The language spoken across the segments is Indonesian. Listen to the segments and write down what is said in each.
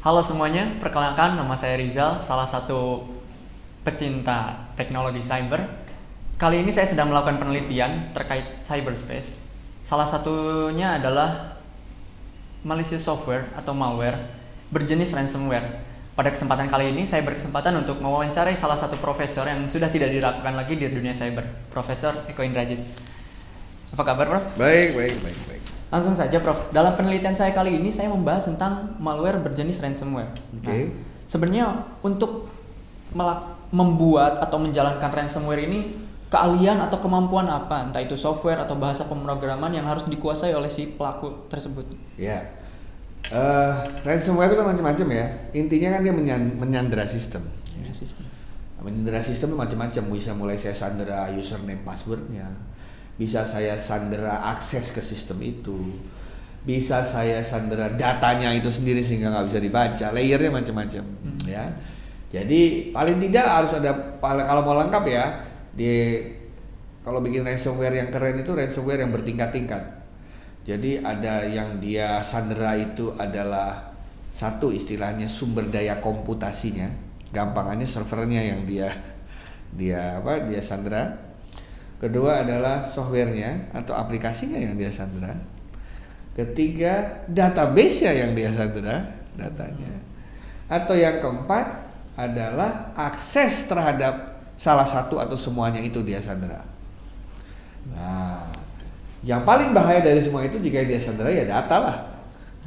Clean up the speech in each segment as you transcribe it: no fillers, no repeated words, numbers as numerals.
Halo semuanya, perkenalkan nama saya Rizal, salah satu pecinta teknologi cyber. Kali ini saya sedang melakukan penelitian terkait cyberspace. Salah satunya adalah malicious software atau malware berjenis ransomware. Pada kesempatan kali ini saya berkesempatan untuk mewawancarai salah satu profesor yang sudah tidak dilakukan lagi di dunia cyber, Profesor Eko Indrajit. Apa kabar, Prof? Baik. Langsung saja, Prof. Dalam penelitian saya kali ini saya membahas tentang malware berjenis ransomware. Oke. Sebenarnya untuk membuat atau menjalankan ransomware ini keahlian atau kemampuan apa, entah itu software atau bahasa pemrograman yang harus dikuasai oleh si pelaku tersebut. Ya. Ransomware itu kan macam-macam ya. Intinya kan dia menyandera sistem. Ya, sistem. Menyandera sistem itu macam-macam. Bisa mulai saya sandera username passwordnya, bisa saya sandera akses ke sistem itu, bisa saya sandera datanya itu sendiri sehingga nggak bisa dibaca. Layernya macam-macam, ya. Jadi paling tidak harus ada, kalau mau lengkap ya, kalau bikin ransomware yang keren itu ransomware yang bertingkat-tingkat. Jadi ada yang dia sandera itu adalah satu istilahnya sumber daya komputasinya, gampangannya servernya yang dia sandera. Kedua adalah softwarenya atau aplikasinya yang dia sandera. Ketiga, database-nya yang dia sandera, datanya. Atau yang keempat adalah akses terhadap salah satu atau semuanya itu dia sandera. Nah, yang paling bahaya dari semua itu jika dia sandera ya data lah.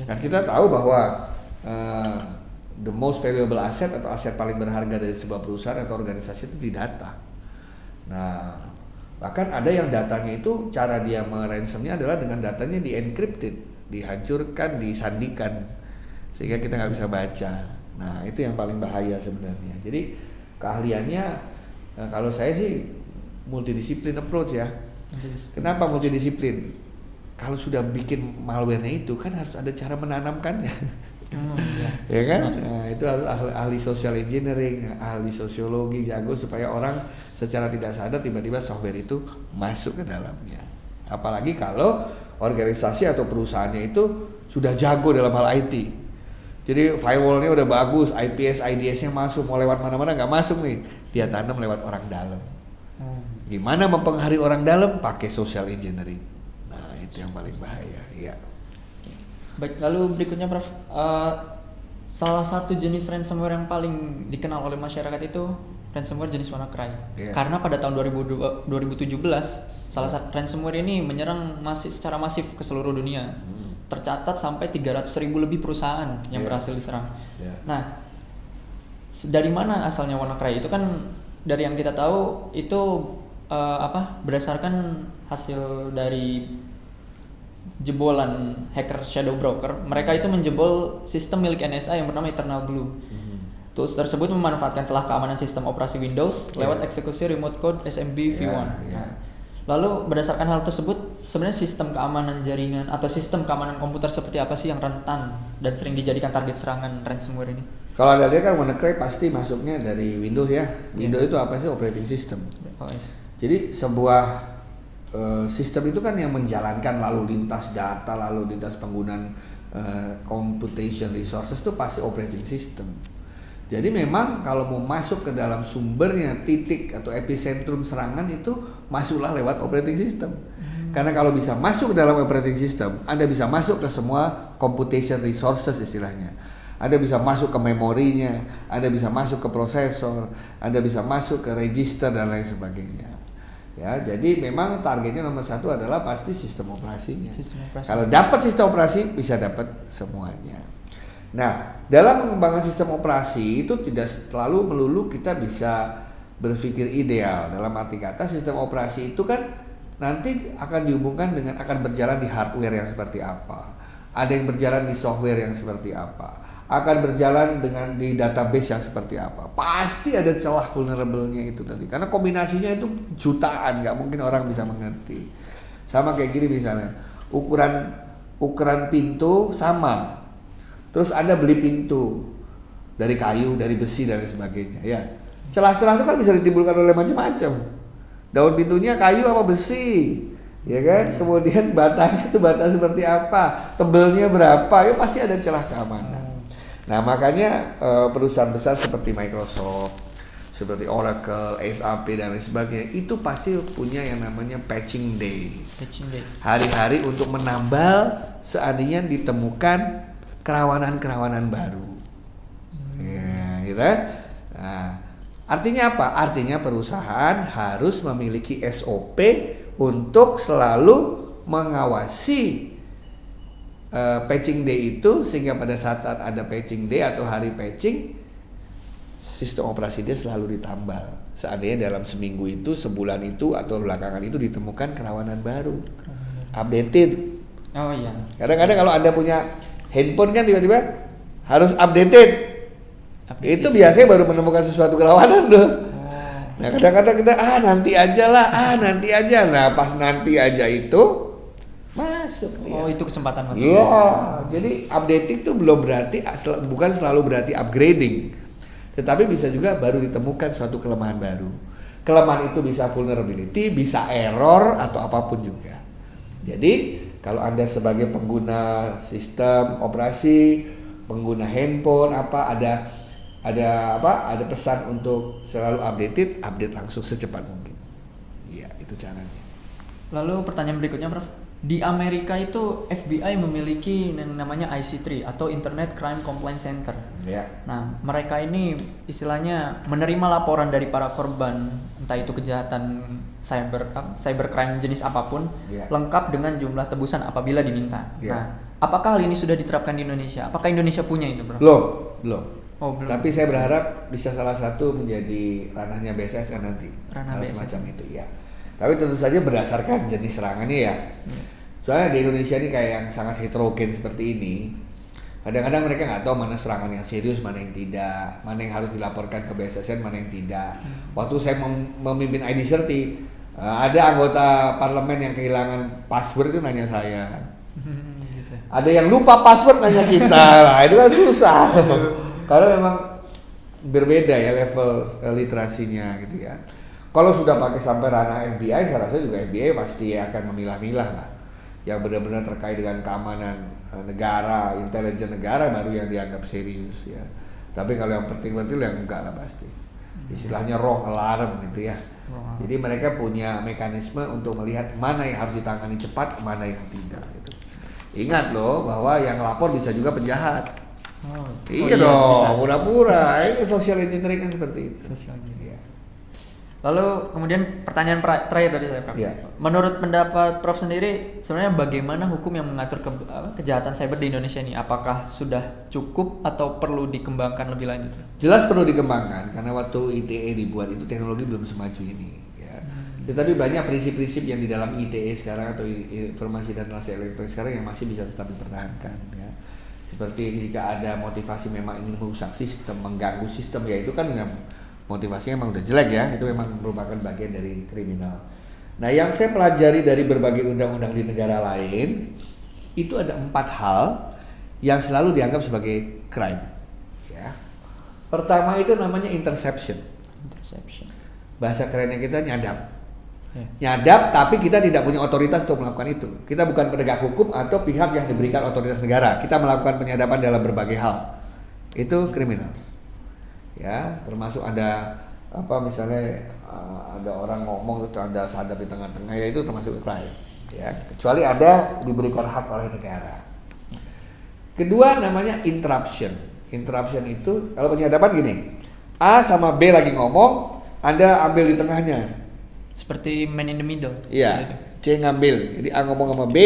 Kan kita tahu bahwa the most valuable asset atau aset paling berharga dari sebuah perusahaan atau organisasi itu di data. Nah, bahkan ada yang datanya itu cara dia meransomnya adalah dengan datanya di-encrypted, dihancurkan, disandikan sehingga kita nggak bisa baca. Nah, itu yang paling bahaya sebenarnya. Jadi keahliannya kalau saya sih multidisiplin approach ya. Kenapa multidisiplin? Kalau sudah bikin malware-nya itu kan harus ada cara menanamkannya. Ya kan? Nah, itu harus ahli social engineering, ahli sosiologi jago supaya orang secara tidak sadar tiba-tiba software itu masuk ke dalamnya. Apalagi kalau organisasi atau perusahaannya itu sudah jago dalam hal IT. Jadi firewall-nya udah bagus, IPS, IDS-nya masuk, mau lewat mana-mana nggak masuk nih. Dia tanam lewat orang dalam. Gimana mempengaruhi orang dalam? Pakai social engineering. Nah, itu yang paling bahaya. Ya. Baik, lalu berikutnya, Prof. Salah satu jenis ransomware yang paling dikenal oleh masyarakat itu ransomware jenis WannaCry. Karena pada tahun 2017 salah satu ransomware ini menyerang secara masif ke seluruh dunia. Tercatat sampai 300.000 lebih perusahaan yang berhasil diserang. Nah, dari mana asalnya WannaCry? Itu kan dari yang kita tahu itu berdasarkan hasil dari jebolan hacker Shadow Broker. Mereka itu menjebol sistem milik NSA yang bernama Eternal Blue. Tools tersebut memanfaatkan celah keamanan sistem operasi Windows lewat eksekusi remote code SMB v1. Lalu berdasarkan hal tersebut, sebenarnya sistem keamanan jaringan atau sistem keamanan komputer seperti apa sih yang rentan dan sering dijadikan target serangan ransomware ini? Kalau Anda lihat kan WannaCry pasti masuknya dari Windows ya. Windows itu apa sih? Operating system. OS. Jadi sebuah sistem itu kan yang menjalankan lalu lintas data, lalu lintas penggunaan computation resources itu pasti operating system. Jadi memang kalau mau masuk ke dalam sumbernya, titik atau epicentrum serangan itu masuklah lewat operating system. Karena kalau bisa masuk ke dalam operating system, Anda bisa masuk ke semua computation resources istilahnya. Anda bisa masuk ke memorinya, Anda bisa masuk ke prosesor, Anda bisa masuk ke register dan lain sebagainya. Ya, jadi memang targetnya nomor satu adalah pasti sistem operasinya. Kalau dapat sistem operasi bisa dapat semuanya. Nah, dalam mengembangkan sistem operasi itu tidak selalu melulu kita bisa berpikir ideal. Dalam arti kata sistem operasi itu kan nanti akan dihubungkan dengan akan berjalan di hardware yang seperti apa. Ada yang berjalan di software yang seperti apa. Akan berjalan dengan di database yang seperti apa. Pasti ada celah vulnerable-nya itu tadi. Karena kombinasinya itu jutaan, nggak mungkin orang bisa mengerti. Sama kayak gini misalnya, ukuran pintu sama. Terus Anda beli pintu dari kayu, dari besi dan lain sebagainya. Ya, celah-celah itu kan bisa ditimbulkan oleh macam-macam. Daun pintunya kayu apa besi, ya kan? Kemudian batanya itu bata seperti apa, tebelnya berapa, ya pasti ada celah keamanan. Nah makanya perusahaan besar seperti Microsoft, seperti Oracle, SAP dan lain sebagainya itu pasti punya yang namanya patching day. Patching day. Hari-hari untuk menambal seandainya ditemukan kerawanan-kerawanan baru. Ya, gitu. Nah, artinya apa? Artinya perusahaan harus memiliki SOP untuk selalu mengawasi patching day itu, sehingga pada saat ada patching day atau hari patching, sistem operasi dia selalu ditambal. Seandainya dalam seminggu itu, sebulan itu, atau belakangan itu ditemukan kerawanan baru, updated. Oh iya. Kadang-kadang kalau Anda punya handphone kan tiba-tiba harus updated. Itu biasanya baru menemukan sesuatu kerawanan tuh. Nah kadang-kadang kita nanti aja lah, nanti aja. Nah pas nanti aja itu masuk. Oh itu kesempatan masuk. Iya. Jadi updating itu belum berarti, bukan selalu berarti upgrading, tetapi bisa juga baru ditemukan suatu kelemahan baru. Kelemahan itu bisa vulnerability, bisa error atau apapun juga. Jadi kalau Anda sebagai pengguna sistem operasi, pengguna handphone ada pesan untuk selalu update langsung secepat mungkin. Iya, itu caranya. Lalu pertanyaan berikutnya, Prof. Di Amerika itu FBI memiliki yang namanya IC3 atau Internet Crime Complaint Center. Ya. Nah, mereka ini istilahnya menerima laporan dari para korban, entah itu kejahatan cybercrime jenis apapun, lengkap dengan jumlah tebusan apabila diminta. Nah, apakah hal ini sudah diterapkan di Indonesia? Apakah Indonesia punya itu, Bro? Belum. Oh, belum. Tapi saya berharap bisa salah satu menjadi ranahnya BSSN nanti. Ranah BSSN. Semacam itu, ya. Tapi tentu saja berdasarkan jenis serangannya ya. Soalnya di Indonesia ini kayak yang sangat heterogen seperti ini. Kadang-kadang mereka nggak tahu mana serangan yang serius, mana yang tidak, mana yang harus dilaporkan ke BSSN, mana yang tidak. Waktu saya memimpin ID30, ada anggota parlemen yang kehilangan password itu nanya saya. Gitu. Ada yang lupa password nanya kita, lah itu kan susah. Karena memang berbeda ya level literasinya gitu ya. Kalau sudah pakai sampai ranah FBI, saya rasa juga FBI pasti akan memilah-milah lah. Yang benar-benar terkait dengan keamanan negara, intelijen negara baru yang dianggap serius ya. Tapi kalau yang penting-penting yang enggak lah pasti. Istilahnya wrong alarm gitu ya. Jadi mereka punya mekanisme untuk melihat mana yang harus ditangani cepat, mana yang tidak gitu. Ingat loh bahwa yang lapor bisa juga penjahat. Iya dong, pura-pura. Ini social engineering kan seperti itu. Social engineering. Lalu kemudian pertanyaan terakhir dari saya, Prof. Ya. Menurut pendapat Prof sendiri, sebenarnya bagaimana hukum yang mengatur kejahatan cyber di Indonesia ini? Apakah sudah cukup atau perlu dikembangkan lebih lanjut? Jelas perlu dikembangkan karena waktu ITE dibuat itu teknologi belum semaju ini. Ya. Tetapi banyak prinsip-prinsip yang di dalam ITE sekarang atau informasi dan transaksi elektronik sekarang yang masih bisa tetap dipertahankan. Ya. Seperti jika ada motivasi memang ingin merusak sistem, mengganggu sistem, ya itu kan dengan motivasinya memang udah jelek ya, itu memang merupakan bagian dari kriminal. Nah yang saya pelajari dari berbagai undang-undang di negara lain, itu ada 4 hal yang selalu dianggap sebagai crime. Ya. Pertama itu namanya interception. Bahasa kerennya kita nyadap. Nyadap tapi kita tidak punya otoritas untuk melakukan itu. Kita bukan penegak hukum atau pihak yang diberikan otoritas negara. Kita melakukan penyadapan dalam berbagai hal. Itu kriminal. Ya, termasuk ada misalnya ada orang ngomong terus Anda sadap di tengah-tengah, ya itu termasuk crime. Ya, kecuali ada diberikan hak oleh negara. Kedua namanya interruption. Interruption itu kalau penyadapan gini, A sama B lagi ngomong, Anda ambil di tengahnya. Seperti man in the middle. Iya, C ngambil. Jadi A ngomong sama B,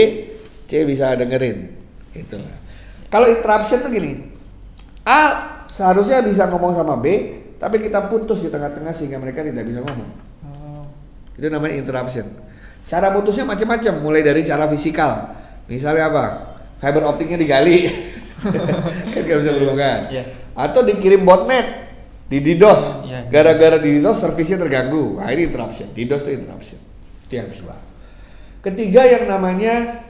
C bisa dengerin. Itu. Kalau interruption tuh gini, A seharusnya bisa ngomong sama B, tapi kita putus di tengah-tengah sehingga mereka tidak bisa ngomong. Itu namanya interruption. Cara putusnya macam-macam, mulai dari cara fisikal. Misalnya apa? Fiber optiknya digali, kan nggak bisa berhubungan. Atau dikirim botnet, di DDoS. Gara-gara di DDoS servisnya terganggu. Nah ini interruption. DDoS itu interruption. Itu yang kedua. Ketiga yang namanya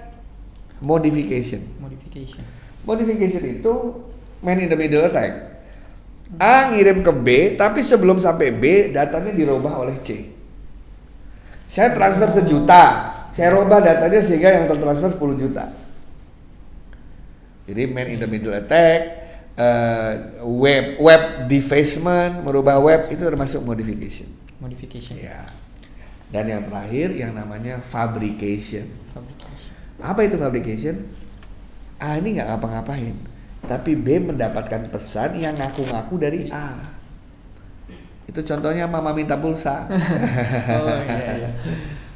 modification. Modification itu man in the middle attack. A ngirim ke B, tapi sebelum sampai B, datanya dirubah oleh C. Saya transfer 1 juta, saya rubah datanya sehingga yang tertransfer 10 juta. Jadi man in the middle attack, web defacement, merubah web itu termasuk modification. Modification. Ya. Dan yang terakhir yang namanya fabrication. Fabrication. Apa itu fabrication? A ini nggak ngapa-ngapain, tapi B mendapatkan pesan yang ngaku-ngaku dari A. Itu contohnya mama minta pulsa. Oh iya.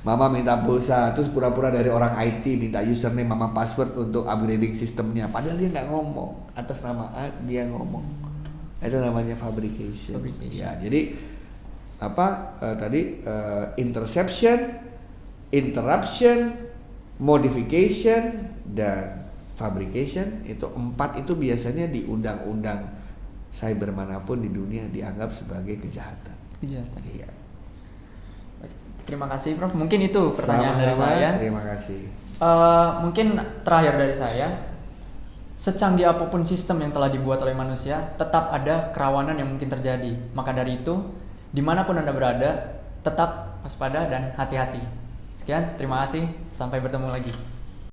Mama minta pulsa, terus pura-pura dari orang IT minta username mama password untuk upgrading sistemnya. Padahal dia nggak ngomong, atas nama A dia ngomong. Itu namanya fabrication. Ya, jadi interception, interruption, modification, dan fabrication itu 4 itu biasanya di undang-undang cyber manapun di dunia dianggap sebagai kejahatan. Kejahatan. Iya. Terima kasih Prof. Mungkin itu pertanyaan dari Sama-sama, saya. terima kasih. Mungkin terakhir dari saya, secanggih apapun sistem yang telah dibuat oleh manusia, tetap ada kerawanan yang mungkin terjadi. Maka dari itu, dimanapun Anda berada, tetap waspada dan hati-hati. Sekian, terima kasih. Sampai bertemu lagi.